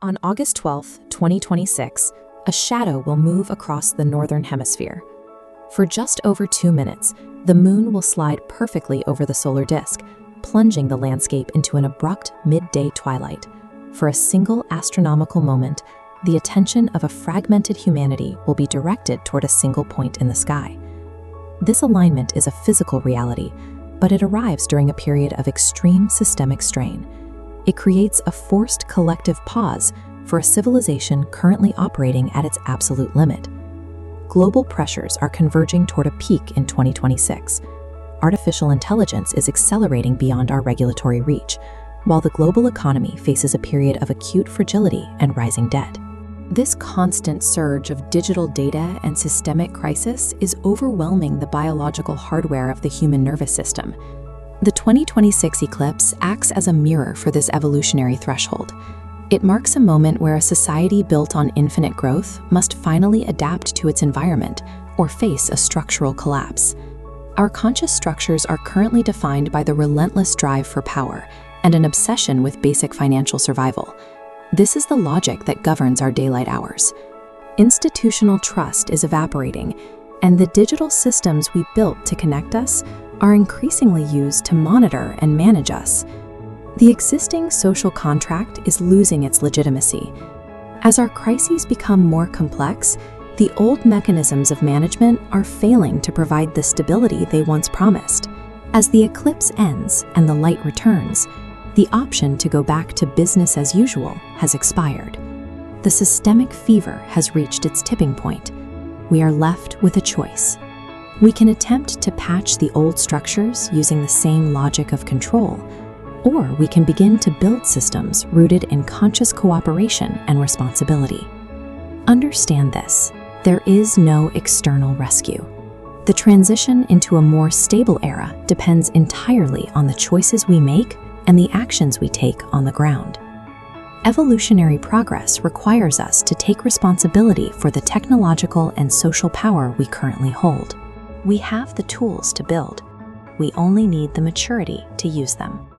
On August 12, 2026, a shadow will move across the northern hemisphere. For just over 2 minutes, the moon will slide perfectly over the solar disk, plunging the landscape into an abrupt midday twilight. For a single astronomical moment, the attention of a fragmented humanity will be directed toward a single point in the sky. This alignment is a physical reality, but it arrives during a period of extreme systemic strain. It creates a forced collective pause for a civilization currently operating at its absolute limit. Global pressures are converging toward a peak in 2026. Artificial intelligence is accelerating beyond our regulatory reach, while the global economy faces a period of acute fragility and rising debt. This constant surge of digital data and systemic crisis is overwhelming the biological hardware of the human nervous system. The 2026 eclipse acts as a mirror for this evolutionary threshold. It marks a moment where a society built on infinite growth must finally adapt to its environment or face a structural collapse. Our conscious structures are currently defined by the relentless drive for power and an obsession with basic financial survival. This is the logic that governs our daylight hours. Institutional trust is evaporating, and the digital systems we built to connect us are increasingly used to monitor and manage us. The existing social contract is losing its legitimacy. As our crises become more complex, the old mechanisms of management are failing to provide the stability they once promised. As the eclipse ends and the light returns, the option to go back to business as usual has expired. The systemic fever has reached its tipping point. We are left with a choice. We can attempt to patch the old structures using the same logic of control, or we can begin to build systems rooted in conscious cooperation and responsibility. Understand this: there is no external rescue. The transition into a more stable era depends entirely on the choices we make and the actions we take on the ground. Evolutionary progress requires us to take responsibility for the technological and social power we currently hold. We have the tools to build. We only need the maturity to use them.